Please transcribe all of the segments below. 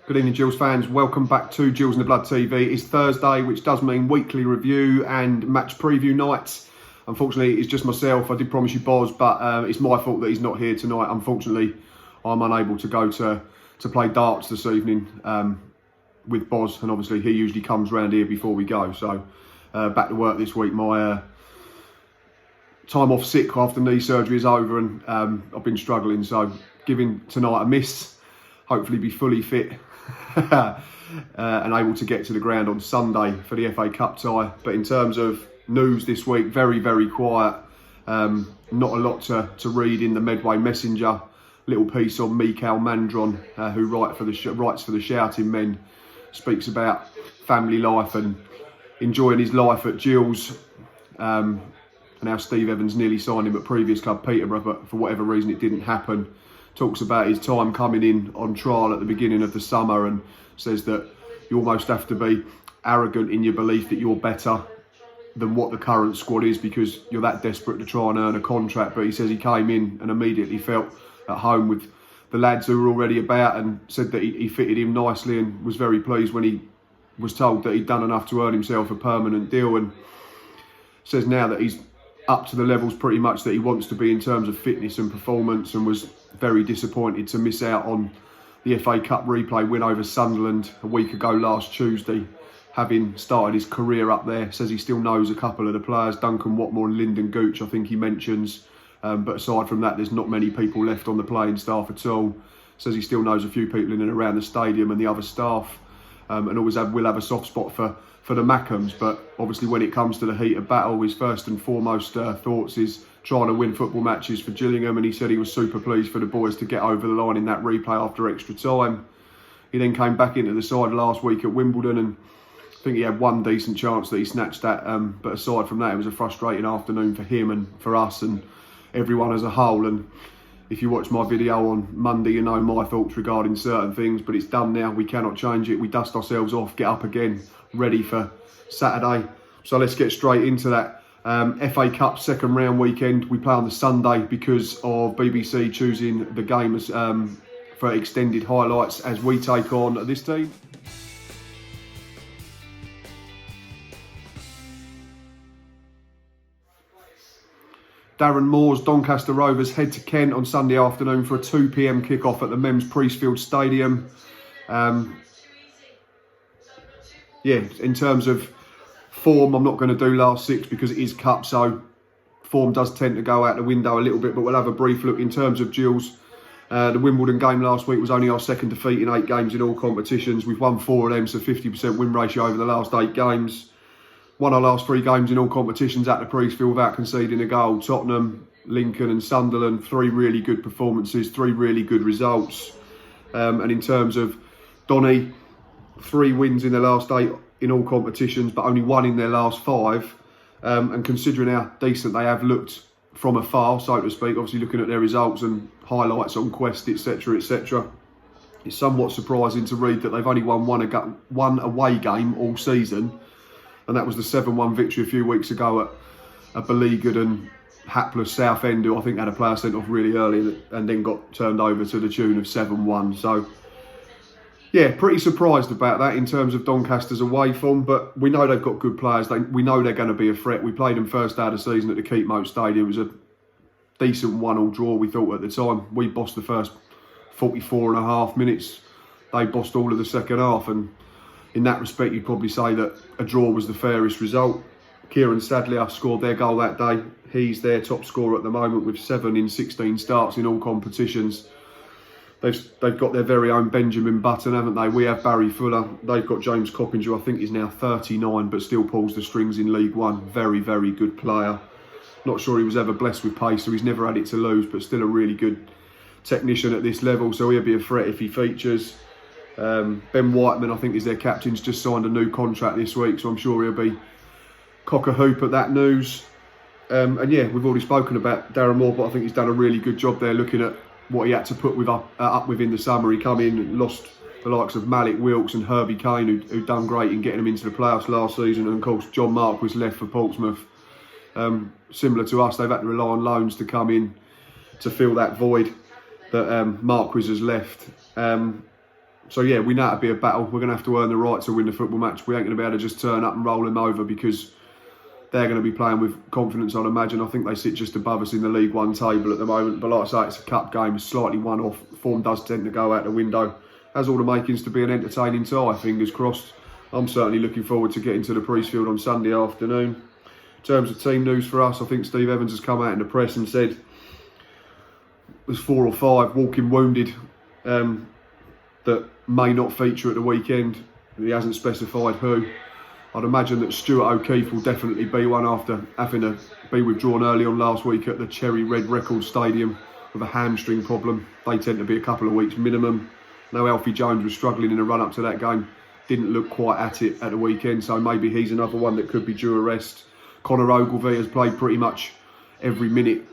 Good evening, Gills fans. Welcome back to Gills in the Blood TV. It's Thursday, which does mean weekly review and match preview nights. Unfortunately, it's just myself. I did promise you Boz, but it's my fault that he's not here tonight. Unfortunately, I'm unable to go to play darts this evening with Boz, and obviously he usually comes round here before we go. So back to work this week. My time off sick after knee surgery is over, and I've been struggling. So giving tonight a miss. Hopefully be fully fit and able to get to the ground on Sunday for the FA Cup tie. But in terms of news this week, very, very quiet. Not a lot to read in the Medway Messenger. Little piece on Mika who writes for the Shouting Men, speaks about family life and enjoying his life at Gills. And how Steve Evans nearly signed him at previous club Peterborough, but for whatever reason it didn't happen. Talks about his time coming in on trial at the beginning of the summer and says that you almost have to be arrogant in your belief that you're better than what the current squad is because you're that desperate to try and earn a contract. But he says he came in and immediately felt at home with the lads who were already about, and said that he fitted in nicely and was very pleased when he was told that he'd done enough to earn himself a permanent deal, and says now that he's up to the levels pretty much that he wants to be in terms of fitness and performance, and was very disappointed to miss out on the FA Cup replay win over Sunderland a week ago last Tuesday, having started his career up there. Says he still knows a couple of the players, Duncan Watmore and Lyndon Gooch, I think he mentions. But aside from that, there's not many people left on the playing staff at all. Says he still knows a few people in and around the stadium and the other staff, and always will have a soft spot for the Mackhams. But obviously when it comes to the heat of battle, his first and foremost thoughts is trying to win football matches for Gillingham, and he said he was super pleased for the boys to get over the line in that replay after extra time. He then came back into the side last week at Wimbledon, and I think he had one decent chance that he snatched at, but aside from that, it was a frustrating afternoon for him and for us and everyone as a whole. And if you watch my video on Monday, you know my thoughts regarding certain things, but it's done now. We cannot change it. We dust ourselves off, get up again, ready for Saturday. So let's get straight into that. FA Cup second round weekend. We play on the Sunday because of BBC choosing the game as, for extended highlights as we take on this team. Darren Moore's Doncaster Rovers head to Kent on Sunday afternoon for a 2 PM kickoff at the Mems Priestfield Stadium. In terms of form, I'm not going to do last six because it is cup, so form does tend to go out the window a little bit, but we'll have a brief look in terms of Gills. The Wimbledon game last week was only our second defeat in 8 games in all competitions. We've won 4 of them, so 50% win ratio over the last 8 games. Won our last 3 games in all competitions at the Priestfield without conceding a goal. Tottenham, Lincoln and Sunderland, 3 really good performances, 3 really good results. And in terms of Donny, 3 wins in the last 8 in all competitions, but only 1 in their last 5. And considering how decent they have looked from afar, so to speak, obviously looking at their results and highlights on Quest, etc., etc., it's somewhat surprising to read that they've only won one away game all season, and that was the 7-1 victory a few weeks ago at a beleaguered and hapless Southend, who I think had a player sent off really early and then got turned over to the tune of 7-1. So yeah, pretty surprised about that in terms of Doncaster's away form, but we know they've got good players. We know they're going to be a threat. We played them first out of the season at the Keepmoat Stadium. It was a decent 1-1 draw, we thought at the time. We bossed the first 44.5 minutes. They bossed all of the second half, and in that respect, you'd probably say that a draw was the fairest result. Kieran Sadlier scored their goal that day. He's their top scorer at the moment with 7 in 16 starts in all competitions. They've got their very own Benjamin Button, haven't they? We have Barry Fuller. They've got James Coppinger, I think he's now 39, but still pulls the strings in League One. Very, very good player. Not sure he was ever blessed with pace, so he's never had it to lose, but still a really good technician at this level, so he'll be a threat if he features. Ben Whiteman, I think, is their captain. He's just signed a new contract this week, so I'm sure he'll be cock-a-hoop at that news. And yeah, we've already spoken about Darren Moore, but I think he's done a really good job there looking at what he had to put up with in the summer. He come in and lost the likes of Malik Wilkes and Herbie Kane, who'd done great in getting them into the playoffs last season. And of course, John Mark was left for Portsmouth. Similar to us, they've had to rely on loans to come in to fill that void that Marquis has left. So yeah, we know it'll be a battle. We're going to have to earn the right to win the football match. We ain't going to be able to just turn up and roll them over, because they're going to be playing with confidence, I'd imagine. I think they sit just above us in the League One table at the moment. But like I say, it's a cup game, slightly one-off. Form does tend to go out the window. Has all the makings to be an entertaining tie, fingers crossed. I'm certainly looking forward to getting to the Priestfield on Sunday afternoon. In terms of team news for us, I think Steve Evans has come out in the press and said there's 4 or 5 walking wounded that may not feature at the weekend. He hasn't specified who. I'd imagine that Stuart O'Keefe will definitely be one after having to be withdrawn early on last week at the Cherry Red Records Stadium with a hamstring problem. They tend to be a couple of weeks minimum. Now Alfie Jones was struggling in the run-up to that game. Didn't look quite at it at the weekend, so maybe he's another one that could be due a rest. Connor Ogilvie has played pretty much every minute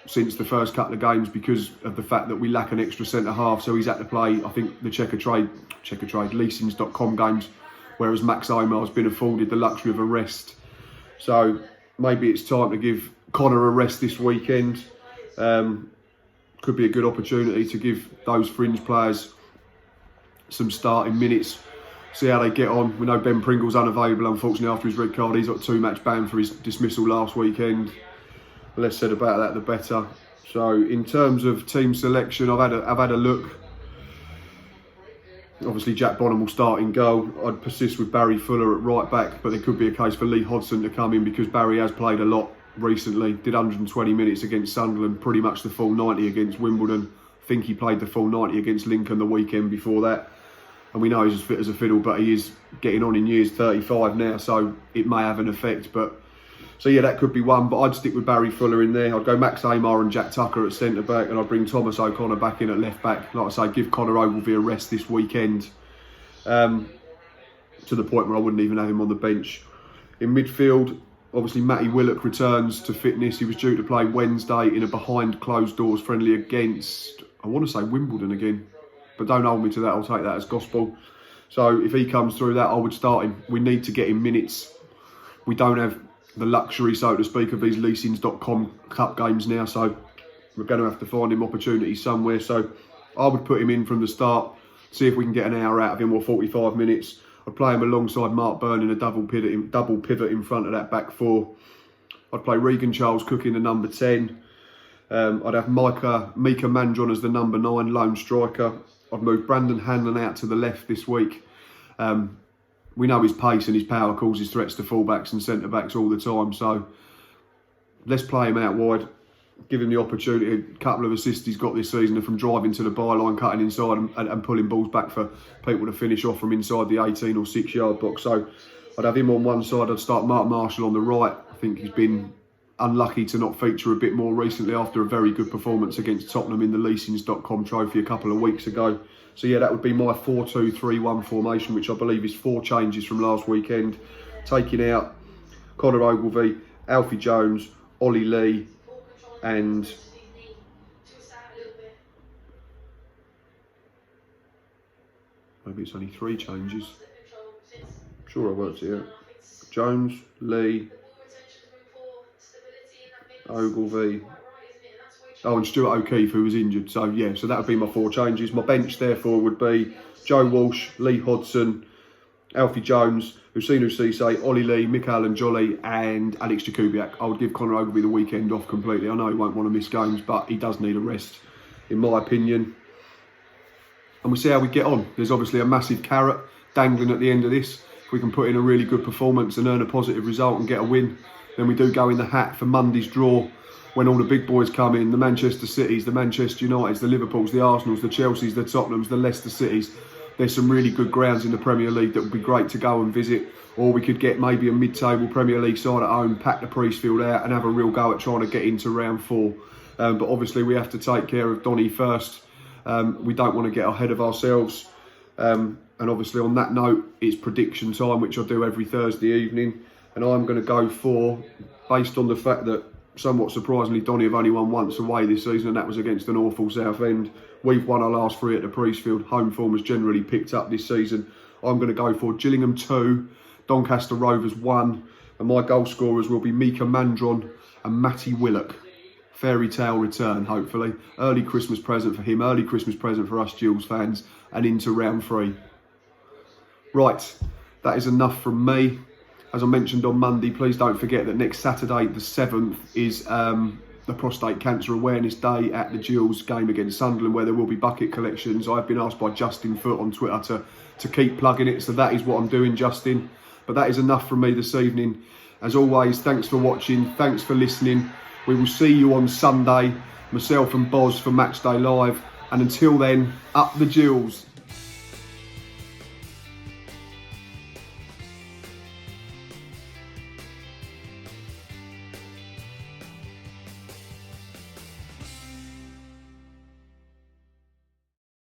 since the first couple of games because of the fact that we lack an extra centre-half, so he's had to play, I think, the Checkatrade, leasings.com games, whereas Max Omar has been afforded the luxury of a rest. So maybe it's time to give Connor a rest this weekend. Could be a good opportunity to give those fringe players some starting minutes, see how they get on. We know Ben Pringle's unavailable, unfortunately, after his red card. He's got a 2-match ban for his dismissal last weekend. The less said about that, the better. So in terms of team selection, I've had a look. Obviously, Jack Bonham will start in goal. I'd persist with Barry Fuller at right back, but there could be a case for Lee Hodson to come in because Barry has played a lot recently. Did 120 minutes against Sunderland, pretty much the full 90 against Wimbledon. I think he played the full 90 against Lincoln the weekend before that. And we know he's as fit as a fiddle, but he is getting on in years, 35 now, so it may have an effect. So yeah, that could be one, but I'd stick with Barry Fuller in there. I'd go Max Amar and Jack Tucker at centre-back, and I'd bring Thomas O'Connor back in at left-back. Like I say, give Connor Ogilvie a rest this weekend, to the point where I wouldn't even have him on the bench. In midfield, obviously Matty Willock returns to fitness. He was due to play Wednesday in a behind-closed-doors friendly against, I want to say Wimbledon again, but don't hold me to that, I'll take that as gospel. So if he comes through that, I would start him. We need to get him minutes. We don't have the luxury, so to speak, of these leasings.com cup games now, so we're going to have to find him opportunities somewhere. So I would put him in from the start, see if we can get an hour out of him, or 45 minutes. I'd play him alongside Mark Byrne in a double pivot in front of that back four. I'd play Regan Charles Cook in the number 10. I'd have Mika Mandron as the number 9 lone striker. I'd move Brandon Hanlon out to the left this week. We know his pace and his power causes threats to fullbacks and centre-backs all the time, so let's play him out wide, give him the opportunity. A couple of assists he's got this season are from driving to the byline, cutting inside and pulling balls back for people to finish off from inside the 18 or 6-yard box. So I'd have him on one side. I'd start Mark Marshall on the right. I think he's been unlucky to not feature a bit more recently after a very good performance against Tottenham in the leasings.com trophy a couple of weeks ago. So yeah, that would be my 4-2-3-1 formation, which I believe is 4 changes from last weekend. Taking out Connor Ogilvie, Alfie Jones, Ollie Lee, and maybe it's only 3 changes. I'm sure I worked it out. Jones, Lee, Ogilvie, and Stuart O'Keefe, who was injured. So yeah, so that would be my 4 changes. My bench therefore would be Joe Walsh, Lee Hodson, Alfie Jones, Hussein Cisse, Ollie Lee, Mika Jolly, and Alex Jakubiak. I would give Connor Ogilvie the weekend off completely. I know he won't want to miss games, but he does need a rest, in my opinion. And we'll see how we get on. There's obviously a massive carrot dangling at the end of this. If we can put in a really good performance and earn a positive result and get a win, then we do go in the hat for Monday's draw, when all the big boys come in, the Manchester Cities, the Manchester Uniteds, the Liverpools, the Arsenals, the Chelseas, the Tottenhams, the Leicester Cities. There's some really good grounds in the Premier League that would be great to go and visit. Or we could get maybe a mid-table Premier League side at home, pack the Priestfield out and have a real go at trying to get into round 4. But obviously we have to take care of Donny first. We don't want to get ahead of ourselves. And obviously on that note, it's prediction time, which I do every Thursday evening. And I'm going to go for, based on the fact that somewhat surprisingly, Donny have only won once away this season, and that was against an awful Southend. We've won our last 3 at the Priestfield. Home form has generally picked up this season. I'm going to go for Gillingham 2, Doncaster Rovers 1, and my goal scorers will be Mika Mandron and Matty Willock. fairy tale return, hopefully. Early Christmas present for him, early Christmas present for us Gills fans, and into round 3. Right, that is enough from me. As I mentioned on Monday, please don't forget that next Saturday, the 7th, is the Prostate Cancer Awareness Day at the Gills game against Sunderland, where there will be bucket collections. I've been asked by Justin Foote on Twitter to keep plugging it, so that is what I'm doing, Justin. But that is enough from me this evening. As always, thanks for watching, thanks for listening. We will see you on Sunday, myself and Boz for Matchday Live. And until then, up the Gills.